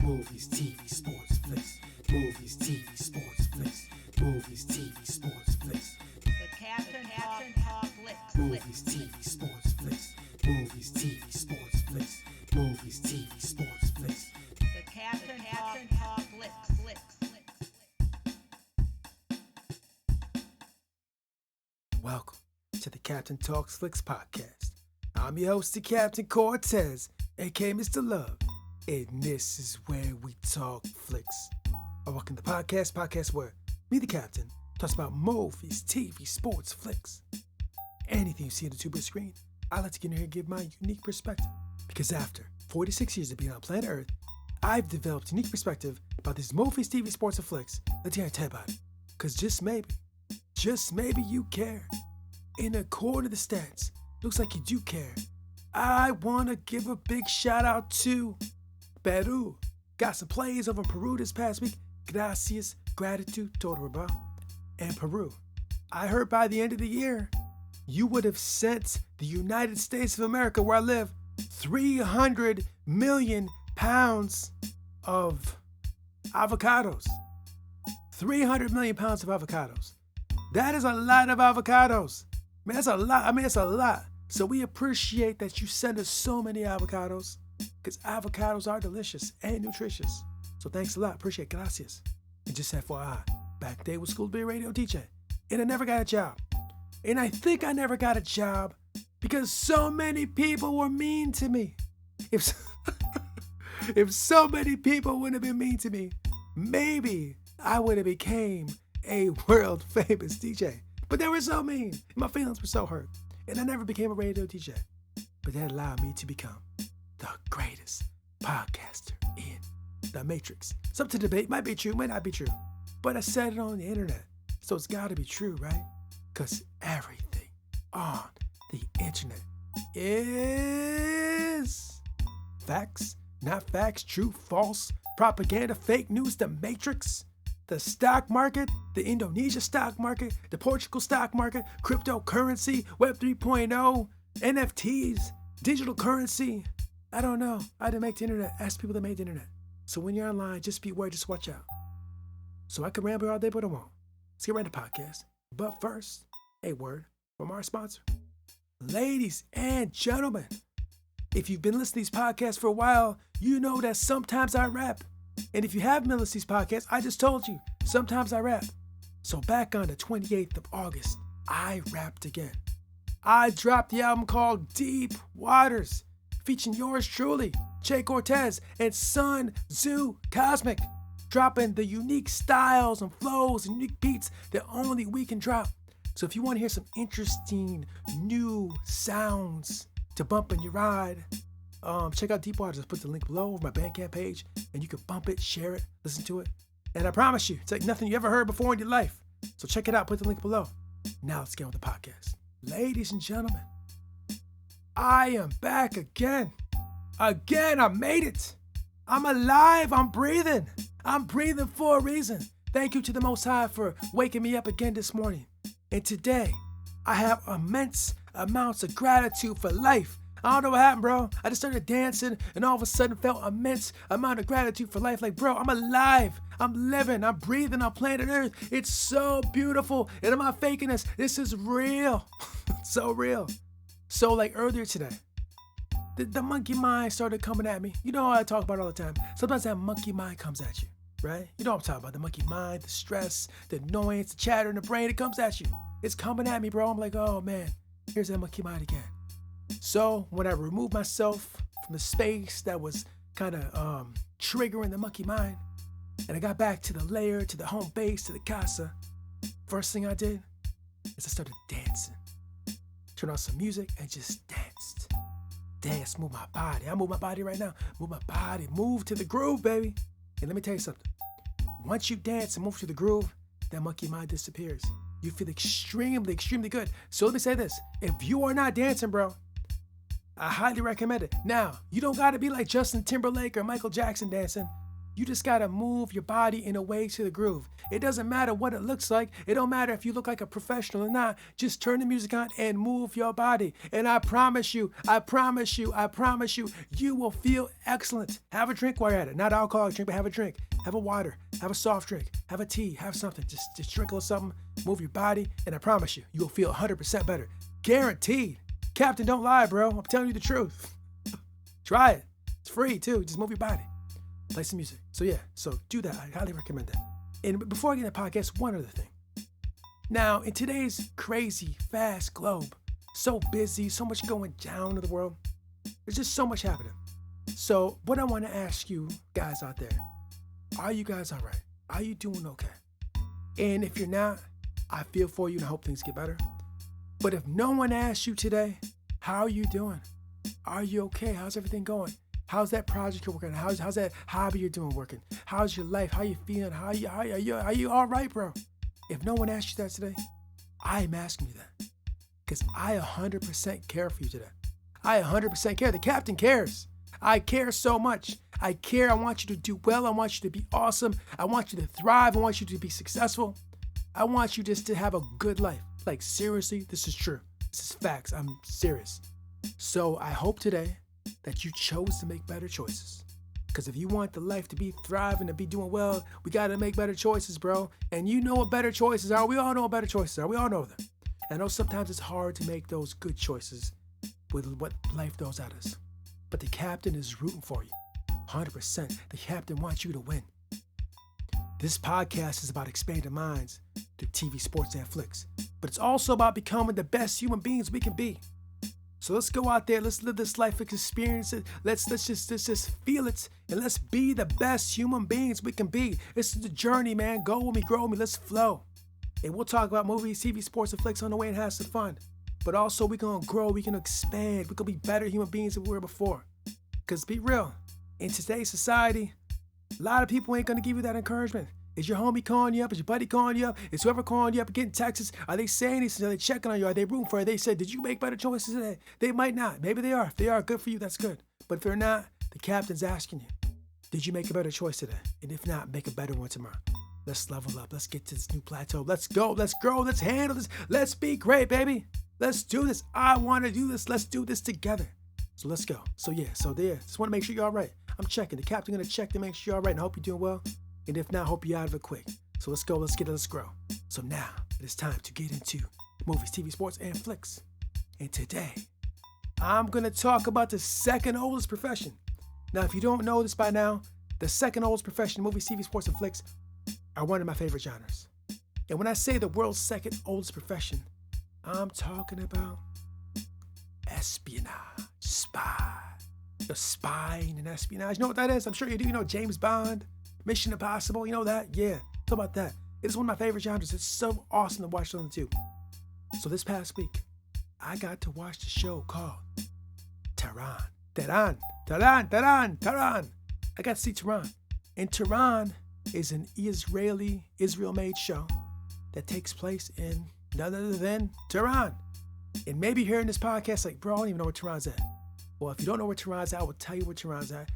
Movies, TV, sports, flicks. Movies, TV, sports, flicks. Movies, TV, sports, flicks. The Captain Talk Flicks. Movies, TV, sports, flicks. Movies, TV, sports, flicks. Movies, TV, sports, flicks. The Captain Talk Flicks. Welcome to the Captain Talks Flicks podcast. I'm your host, the Captain Cortez, aka Mr. Love, and this is where we talk flicks. I welcome the podcast where me, the Captain, talks about movies, TV, sports, flicks. Anything you see on the two-bit screen, I like to get in here and give my unique perspective. Because after 46 years of being on planet Earth, I've developed a unique perspective about these movies, TV, sports, and flicks. Let's hear tell about it. Because just maybe you care. And according to the stats, looks like you do care. I want to give a big shout out to Peru. Got some plays over in Peru this past week. Gracias, gratitude, todo bro. And Peru, I heard by the end of the year, you would have sent the United States of America, where I live, 300 million pounds of avocados. 300 million pounds of avocados. That is a lot of avocados. Man, that's a lot. It's a lot. So we appreciate that you send us so many avocados, because avocados are delicious and nutritious. So thanks a lot. Appreciate it. Gracias. And just FYI, back day was school to be a radio DJ, and I never got a job. And I think I never got a job because so many people were mean to me. If so many people wouldn't have been mean to me, maybe I would have became a world famous DJ. But they were so mean. My feelings were so hurt. And I never became a radio DJ. But that allowed me to become the greatest podcaster in the Matrix. Something to debate. Might be true, might not be true. But I said it on the internet. So it's got to be true, right? Because everything on the internet is facts, not facts, true, false, propaganda, fake news, the Matrix, the stock market, the Indonesia stock market, the Portugal stock market, cryptocurrency, Web 3.0, NFTs, digital currency. I don't know. I didn't make the internet. Ask people that made the internet. So when you're online, just beware, just watch out. So I could ramble all day, but I won't. Let's get right into the podcast. But first, a word from our sponsor. Ladies and gentlemen, if you've been listening to these podcasts for a while, you know that sometimes I rap. And if you haven't been listening to these podcasts, I just told you, sometimes I rap. So back on the 28th of August, I rapped again. I dropped the album called Deep Waters, featuring yours truly, Che Cortez, and Sun Tzu Cosmic, dropping the unique styles and flows and unique beats that only we can drop. So if you want to hear some interesting new sounds to bump in your ride, check out Deep Waters. I'll put the link below of my Bandcamp page, and you can bump it, share it, listen to it. And I promise you, it's like nothing you ever heard before in your life. So check it out, put the link below. Now let's get on with the podcast. Ladies and gentlemen, I am back again. Again, I made it. I'm alive, I'm breathing. I'm breathing for a reason. Thank you to the Most High for waking me up again this morning. And today, I have immense amounts of gratitude for life. I don't know what happened, bro. I just started dancing and all of a sudden felt immense amount of gratitude for life. Like, bro, I'm alive. I'm living. I'm breathing on planet Earth. It's so beautiful. And I'm not faking this. This is real. So real. So like earlier today, the monkey mind started coming at me. You know how I talk about it all the time. Sometimes that monkey mind comes at you, right? You know what I'm talking about. The monkey mind, the stress, the annoyance, the chatter in the brain. It comes at you. It's coming at me, bro. I'm like, oh man, here's that monkey mind again. So when I removed myself from the space that was kind of triggering the monkey mind, and I got back to the lair, to the home base, to the casa, first thing I did is I started dancing. Turned on some music and just danced. Dance, move my body. I move my body right now. Move my body. Move to the groove, baby. And let me tell you something. Once you dance and move to the groove, that monkey mind disappears. You feel extremely, extremely good. So let me say this. If you are not dancing, bro, I highly recommend it. Now, you don't got to be like Justin Timberlake or Michael Jackson dancing. You just gotta move your body in a way to the groove. It doesn't matter what it looks like. It don't matter if you look like a professional or not. Just turn the music on and move your body. And I promise you, you will feel excellent. Have a drink while you're at it. Not alcoholic drink, but have a drink. Have a water, have a soft drink, have a tea, have something. Just drink a little something, move your body, and I promise you, you'll feel 100% better. Guaranteed. Captain, don't lie, bro. I'm telling you the truth. Try it. It's free too. Just move your body. Play some music. So do that. I highly recommend that. And before I get into the podcast, one other thing. Now, in today's crazy, fast globe, so busy, so much going down in the world, there's just so much happening. So what I want to ask you guys out there, are you guys all right? Are you doing okay? And if you're not, I feel for you and I hope things get better. But if no one asks you today, how are you doing? Are you okay? How's everything going? How's that project you're working on? How's that hobby you're doing working? How's your life? How you feeling? Are you all right, bro? If no one asked you that today, I'm asking you that. Because I 100% care for you today. I 100% care. The captain cares. I care so much. I care. I want you to do well. I want you to be awesome. I want you to thrive. I want you to be successful. I want you just to have a good life. Like, seriously, this is true. This is facts. I'm serious. So I hope today that you chose to make better choices. Because if you want the life to be thriving and be doing well, we got to make better choices, bro. And you know what better choices are. We all know what better choices are. We all know them. I know sometimes it's hard to make those good choices with what life throws at us. But the captain is rooting for you. 100%. The captain wants you to win. This podcast is about expanding minds through TV, sports, and flicks. But it's also about becoming the best human beings we can be. So let's go out there, let's live this life, experience it, let's just feel it, and let's be the best human beings we can be. This is the journey, man. Go with me, grow with me, let's flow. And we'll talk about movies, TV, sports, and flicks on the way and have some fun. But also we're gonna grow, we're gonna expand, we're gonna be better human beings than we were before. Because be real, in today's society, a lot of people ain't gonna give you that encouragement. Is your homie calling you up? Is your buddy calling you up? Is whoever calling you up getting texts? Are they saying this? Are they checking on you? Are they rooting for you? They said, did you make better choices today? They might not. Maybe they are. If they are, good for you. That's good. But if they're not, the captain's asking you, did you make a better choice today? And if not, make a better one tomorrow. Let's level up. Let's get to this new plateau. Let's go. Let's grow. Let's handle this. Let's be great, baby. Let's do this. I want to do this. Let's do this together. So let's go. So there. Just want to make sure you're all right. I'm checking. The captain's going to check to make sure you're all right. And I hope you're doing well. And if not, hope you're out of it quick. So let's go, let's get it, let's grow. So now it is time to get into movies, TV, sports, and flicks. And today, I'm gonna talk about the second oldest profession. Now, if you don't know this by now, the second oldest profession, movies, TV, sports, and flicks, are one of my favorite genres. And when I say the world's second oldest profession, I'm talking about espionage, spy. The spying and espionage. You know what that is? I'm sure you do. You know James Bond, Mission Impossible, you know that? Yeah, talk about that. It's one of my favorite genres. It's so awesome to watch on the tube. So this past week, I got to watch the show called Tehran. I got to see Tehran. And Tehran is an Israel-made show that takes place in none other than Tehran. And maybe hearing this podcast like, bro, I don't even know where Tehran's at. Well, if you don't know where Tehran's at, I will tell you where Tehran's at.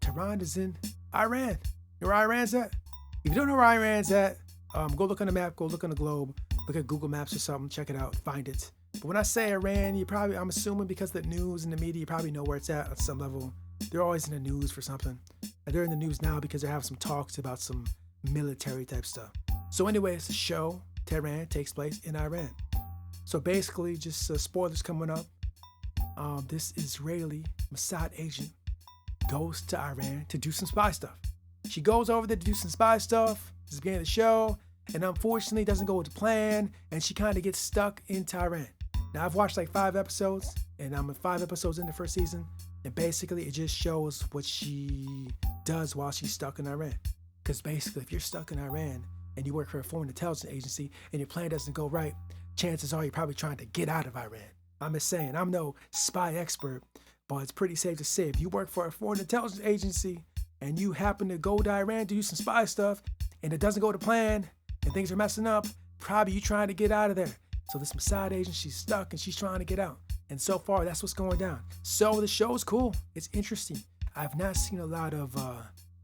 Tehran is in Iran. You know where Iran's at? If you don't know where Iran's at, go look on the map, go look on the globe, look at Google Maps or something, check it out, find it. But when I say Iran, I'm assuming because of the news and the media, you probably know where it's at some level. They're always in the news for something. And they're in the news now because they're having some talks about some military type stuff. So anyways, the show, Tehran, takes place in Iran. So basically, just spoilers coming up. This Israeli Mossad agent goes to Iran to do some spy stuff. She goes over there to do some spy stuff. This is the beginning of the show. And unfortunately, doesn't go with the plan. And she kind of gets stuck in Tehran. Now, I've watched like 5 episodes. And I'm 5 episodes in the first season. And basically, it just shows what she does while she's stuck in Iran. Because basically, if you're stuck in Iran and you work for a foreign intelligence agency and your plan doesn't go right, chances are you're probably trying to get out of Iran. I'm just saying, I'm no spy expert. But it's pretty safe to say if you work for a foreign intelligence agency and you happen to go to Iran to do some spy stuff, and it doesn't go to plan, and things are messing up, probably you trying to get out of there. So this Mossad agent, she's stuck, and she's trying to get out. And so far, that's what's going down. So the show's cool. It's interesting. I've not seen a lot of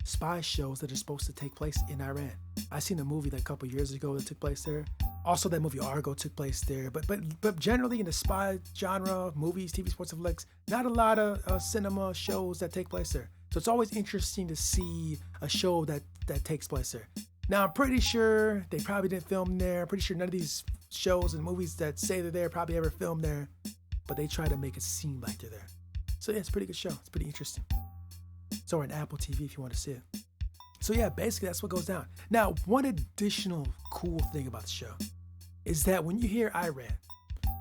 spy shows that are supposed to take place in Iran. I seen a movie like a couple years ago that took place there. Also, that movie Argo took place there. But generally in the spy genre, movies, TV, sports, and flicks, not a lot of cinema shows that take place there. So it's always interesting to see a show that takes place there. Now, I'm pretty sure they probably didn't film there. I'm pretty sure none of these shows and movies that say they're there probably ever filmed there. But they try to make it seem like they're there. So yeah, it's a pretty good show. It's pretty interesting. It's on Apple TV if you want to see it. So yeah, basically that's what goes down. Now, one additional cool thing about the show is that when you hear Iran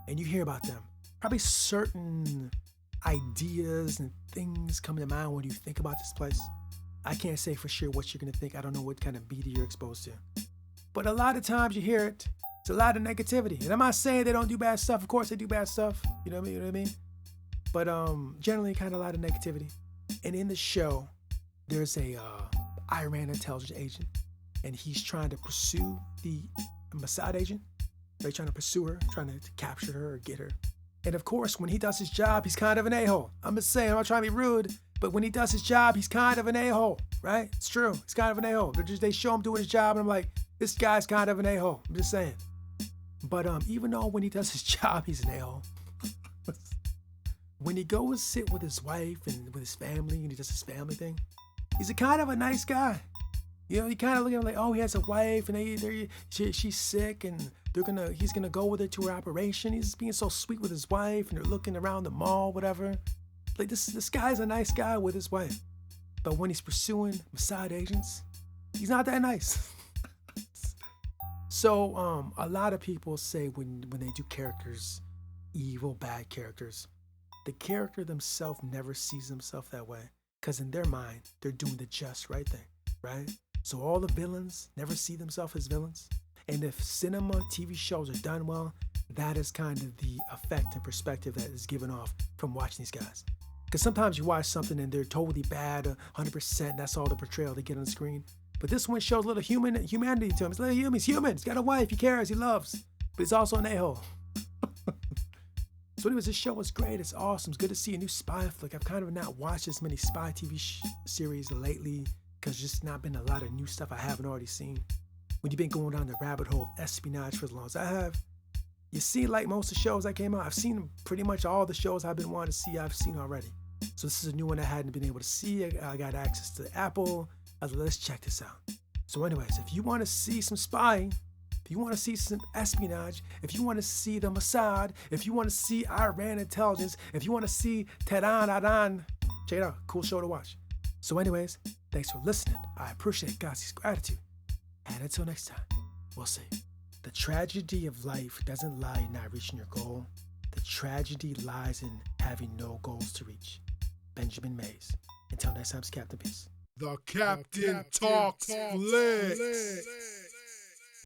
and you hear about them, probably certain ideas and things come to mind when you think about this place. I can't say for sure what you're going to think. I don't know what kind of media you're exposed to. But a lot of times you hear it, it's a lot of negativity. And I'm not saying they don't do bad stuff. Of course they do bad stuff. You know what I mean? But generally kind of a lot of negativity. And in the show, there's a Iran intelligence agent, and he's trying to pursue the Mossad agent. They're trying to pursue her, trying to capture her or get her. And of course, when he does his job, he's kind of an a-hole. I'm just saying, I'm not trying to be rude, but when he does his job, he's kind of an a-hole, right? It's true. He's kind of an a-hole. They show him doing his job, and I'm like, this guy's kind of an a-hole. I'm just saying. But even though when he does his job, he's an a-hole, when he goes sit with his wife and with his family, and he does his family thing, he's a kind of a nice guy. You know, he kind of look at him like, oh, he has a wife, and she's sick, and he's gonna go with her to her operation. He's being so sweet with his wife, and they're looking around the mall, whatever. Like this guy's a nice guy with his wife, but when he's pursuing Mossad agents, he's not that nice. So a lot of people say when they do characters, evil, bad characters, the character themselves never sees himself that way, because in their mind, they're doing the just right thing, right? So all the villains never see themselves as villains. And if cinema, TV shows are done well, that is kind of the effect and perspective that is given off from watching these guys. Because sometimes you watch something and they're totally bad, 100%, that's all the portrayal they get on the screen. But this one shows a little humanity to him. He's a little human. He's human. He's got a wife. He cares. He loves. But he's also an a-hole. So anyways, this show was great. It's awesome. It's good to see a new spy flick. I've kind of not watched as many spy TV series lately because just not been a lot of new stuff I haven't already seen. When you've been going down the rabbit hole of espionage for as long as I have, you see like most of the shows that came out. I've seen pretty much all the shows I've been wanting to see, I've seen already. So this is a new one I hadn't been able to see. I got access to Apple. I was like, let's check this out. So anyways, if you want to see some spying, if you want to see some espionage, if you want to see the Mossad, if you want to see Iran intelligence, if you want to see Tehran, check it out. Cool show to watch. So anyways, thanks for listening. I appreciate God's gratitude. And until next time, we'll see. The tragedy of life doesn't lie in not reaching your goal. The tragedy lies in having no goals to reach. Benjamin Mays. Until next time, it's Captain Peace. The Captain Talks Flicks.